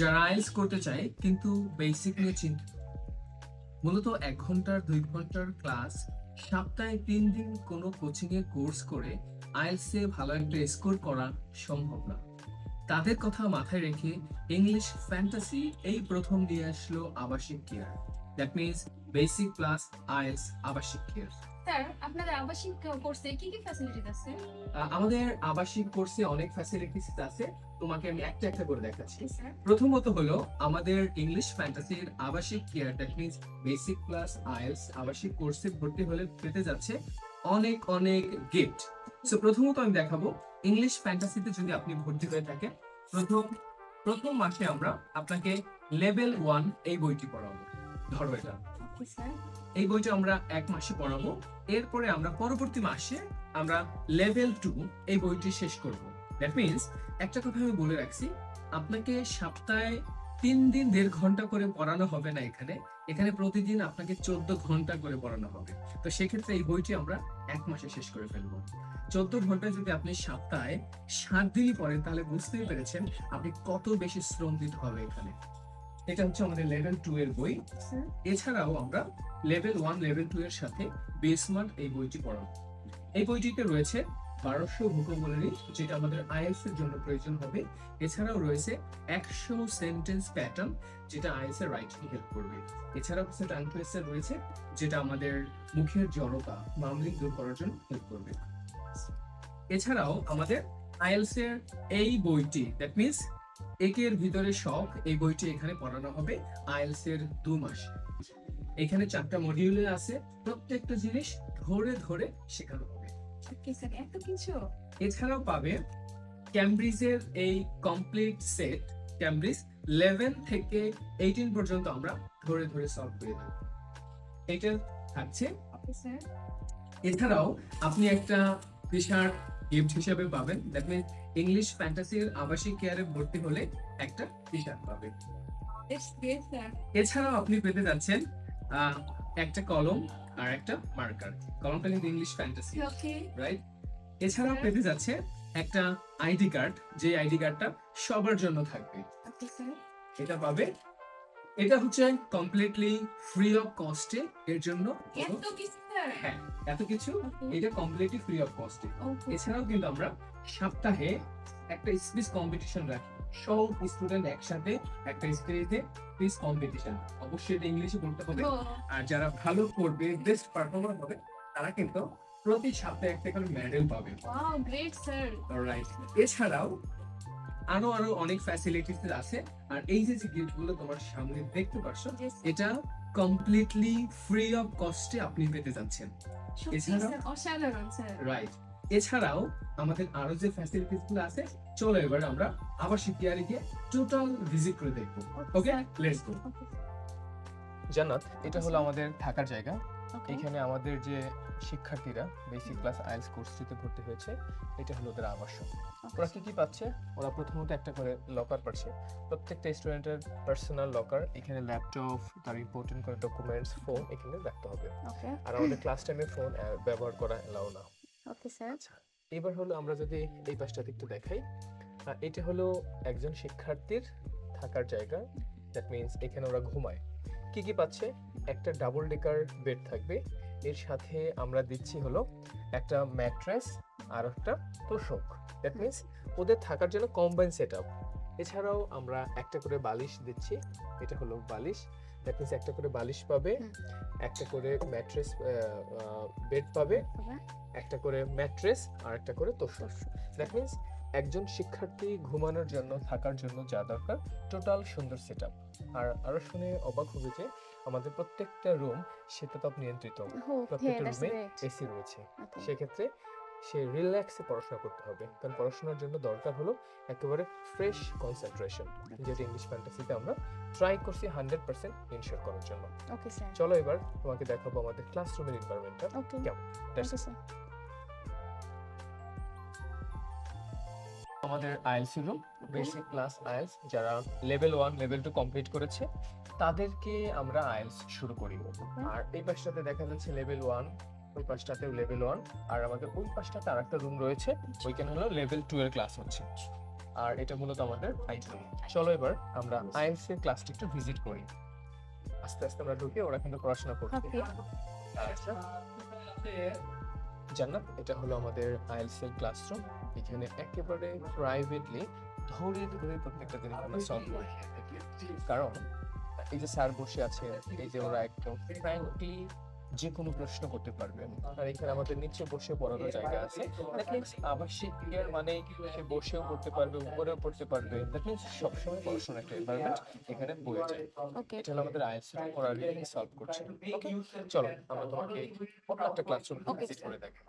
যারা আইএলটিএস করতে চায় কিন্তু বেসিক নিয়ে চিন্তিত, মূলত 1 ঘন্টার 2 ঘন্টার ক্লাস, সপ্তাহে 3 দিন কোনো কোচিং এ কোর্স করে আইএলটিএস এ ভালো একটা স্কোর করা সম্ভব না, তাদের কথা মাথায় রেখে ইংলিশ ফ্যান্টাসি এই প্রথম নিয়ে আসলো আবাসিক care. That means basic plus IELTS আবাসিক কেয়ার। স্যার, আপনাদের আবাসিক কোর্সে কি কি ফ্যাসিলিটিস আছে? আমাদের আবাসিক কোর্সে অনেক ফ্যাসিলিটিস আছে, তোমাকে আমি একটা একটা করে দেখাচ্ছি। প্রথমত হলো আমাদের ইংলিশ ফ্যান্টাসির আবাসিক care, that means basic plus IELTS আবাসিক কোর্সে ভর্তি হলে পেতে যাচ্ছে অনেক অনেক গিফট। সো প্রথমত আমি দেখাবো ইংলিশ ফ্যান্টাসিতে যদি আপনি ভর্তি হয়ে থাকেন, প্রথম মাসে আমরা আপনাকে লেভেল 1 এই বইটি পড়াবো। ধরো এটা, এই বইটা আমরা 1 মাসে পড়াবো। এরপরে আমরা পরবর্তী মাসে আমরা লেভেল 2 এই বইটি শেষ করব। দ্যাট মিনস একটা কথা আমি বলে রাখছি, আপনাকে সপ্তাহে 3 দিন 1.5 ঘন্টা করে পড়ানো হবে না, এখানে প্রতিদিন আপনাকে 14 ঘন্টা করে পড়ানো হবে। তো সেক্ষেত্রে এই বইটি আমরা 1 মাসে শেষ করে ফেলবো। 14 ঘন্টায় যদি আপনি সপ্তাহে 7 দিনই পড়েন, তাহলে বুঝতেই পেরেছেন আপনি কত বেশি শ্রম দিতে হবে এখানে। এটা হচ্ছে আমাদের লেভেল 2 এর বই। এছাড়াও আমরা লেভেল 1 লেভেল 2 এর সাথে বেসমার্ট এই বইটি পড়াবো। এই বইটিতে রয়েছে 1200 ভোকাবুলারি, যেটা আমাদের আইএলটিএস এর জন্য প্রয়োজন হবে। এছাড়াও রয়েছে 100 সেন্টেন্স প্যাটার্ন, যেটা আইএলটিএস এর রাইটিং হেল্প করবে। এছাড়াও কিছু টাং টুইস্টার রয়েছে, যেটা আমাদের মুখের জড়তা মামলিং দূর করার জন্য হেল্প করবে। এছাড়াও আমাদের আইএলটিএস এর এই বইটি, দ্যাট মিনস একের ভিতরে সব, এই বইটি এখানে পড়ানো হবে আইএলটিএস এর 2 মাস। এখানে 4টা মডিউলে আছে, প্রত্যেকটা জিনিস ধরে ধরে শেখানো হবে। এত কিছু। এছাড়াও পাবে ক্যামব্রিজের এই কমপ্লিট সেট, ক্যামব্রিজ 11 থেকে 18 পর্যন্ত আমরা ধরে ধরে সলভ করে দেব, এটা থাকছে। এছাড়াও আপনি একটা বিশাল গিফট হিসেবে পাবেন, দ্যাট মিনস ইংলিশ ফ্যান্টাসির আবাসিক কেয়ারে ভর্তি হলে একটা টি-শার্ট পাবেন। এছাড়াও আপনি পেতে যাচ্ছেন একটা কলম আর একটা মার্কার। কলমটা কিন্তু ইংলিশ ফ্যান্টাসি, রাইট? এছাড়াও পেতে যাচ্ছে একটা আইডি কার্ড, যে আইডি কার্ডটা সবার জন্য থাকবে। এটা পাবে, এটা হচ্ছে কমপ্লিটলি ফ্রি অফ কস্টে, এর জন্য হ্যাঁ এত কিছু, এটা কমপ্লিটলি ফ্রি অফ কস্টে। এছাড়াও কিন্তু আমরা সপ্তাহে একটা স্পিচ কম্পিটিশন রাখি, সব স্টুডেন্ট একসাথে একটা স্টেজে স্পিচ কম্পিটিশন। অবশ্যই এটা ইংলিশে বলতে হবে, আর যারা ভালো করবে, বেস্ট পারফর্মার হবে, তারা কিন্তু প্রতি সপ্তাহে একটা করে মেডেল পাবে। Wow, great sir. অলরাইট, এছাড়াও আরো অনেক ফ্যাসিলিটিস আছে। আর এই যে গিফটগুলো তোমার সামনে দেখতে পাচ্ছ, এটা কমপ্লিটলি ফ্রি অফ কস্টে আপনি পেতে যাচ্ছেন। এছাড়াও অসাধারণ স্যার, রাইট, এছাড়াও আমাদের আরো যে ফ্যাসিলিটিস গুলো আছে, চলো এবার আমরা আবাসিক কেয়ারে গিয়ে টোটাল ভিজিট করে দেখবো। ওকে, লেটস গো। জান্নাত, এটা হলো আমাদের থাকার জায়গা। এখানে আমাদের যে শিক্ষার্থীরা বেসিক ক্লাস আইএলটিএস কোর্সটিতে ভর্তি হয়েছে, এটা হলো ওদের আবাসন। ওরা কি পাচ্ছে? ওরা প্রথমত একটা করে লকার পাচ্ছে, প্রত্যেকটা স্টুডেন্টের পার্সোনাল লকার। এখানে ল্যাপটপ, তার ইম্পর্টেন্ট করে ডকুমেন্টস, ফোন এখানে রাখতে হবে। আর আমাদের ক্লাস টাইমে ফোন ব্যবহার করা এলাও না। Okay sir. এবার হলো আমরা যদি এই পাশটাতে একটু দেখাই, এটা হলো একজন শিক্ষার্থীর থাকার জায়গা। দ্যাট মিনস এখানে ওরা ঘুমায়। কি পাচ্ছে? একটা ডাবল ডেকার বেড থাকবে, এর সাথে আমরা দিচ্ছি হলো একটা ম্যাট্রেস আর একটা তোষক। দ্যাট মিনস ওদের থাকার জন্য কম্বাইন সেটআপ। এছাড়াও আমরা একটা করে বালিশ দিচ্ছি, এটা হলো বালিশ। দ্যাট মিনস একটা করে বালিশ পাবে, একটা করে ম্যাট্রেস বেড পাবে, একটা করে ম্যাট্রেস আর একটা করে তোষক। দ্যাট মিনস একজন শিক্ষার্থী ঘুমানোর জন্য, থাকার জন্য যা দরকার, টোটাল সুন্দর সেটআপ। আর আরো শুনে অবাক হবে যে আমাদের প্রত্যেকটা রুম শীতাতপ নিয়ন্ত্রিত, প্রত্যেকটা রুমে এসি রয়েছে। সেক্ষেত্রে সে রিল্যাক্সে পড়াশোনা করতে হবে, কারণ পড়াশোনার জন্য দরকার হলো একেবারে ফ্রেশ কনসেন্ট্রেশন, যেটা ইংলিশ ফ্যান্টাসিতে আমরা ট্রাই করছি 100% ইনশিওর করার জন্য। ওকে স্যার, চলো এবার তোমাকে দেখাবো আমাদের ক্লাসরুমের এনভায়রনমেন্টটা কেমন। আমাদের IELTS room, basic class IELTS, যারা লেভেল 1 লেভেল 2 কমপ্লিট করেছে তাদেরকে আমরা আইএলটিএস শুরু করি। আর এই পাশটাতে দেখা যাচ্ছে লেভেল 1, ওই পাশটাতেও লেভেল 1, আর আমাদের ওই পাশটাতে আরেকটা রুম রয়েছে, ওইখানে হলো লেভেল 2 এর ক্লাস হচ্ছে। আর এটা মূলত আমাদের আইটেম। চলো এবার আমরা আইএলটিএস এর ক্লাসটি একটু ভিজিট করি। আস্তে আস্তে আমরা ঢুকে ওরা কিন্তু পড়াশোনা করছে। ওকে আচ্ছা জান্নাত, এটা হলো আমাদের আইএলটিএস এর ক্লাসরুম। এখানে একেবারে প্রাইভেটলি ধরে ধরে প্রত্যেকটা জিনিস আমরা সলভ করে থাকি, কারণ এই যে স্যার বসে আছে, এই যে ওরা একদম ফ্র্যাঙ্কলি যে কোনো প্রশ্ন করতে পারবে। আর এখানে আমাদের নিচে বসে পড়ানোর জায়গা আছে। দ্যাট মিনস আবাসিক কেয়ার মানে সে বসেও পড়তে পারবে, উপরেও পড়তে পারবে। দ্যাট মিনস সবসময় পড়াশোনার একটা এনভায়রনমেন্ট এখানে বয়ে যায়। ওকে এটা হলো আমাদের আইএলটিএস ওরা রিডিং সলভ করছে। ওকে, চলো আমরা তোমাকে অন্য একটা ক্লাসরুম Okay, ভিজিট sir. করে দেখাই।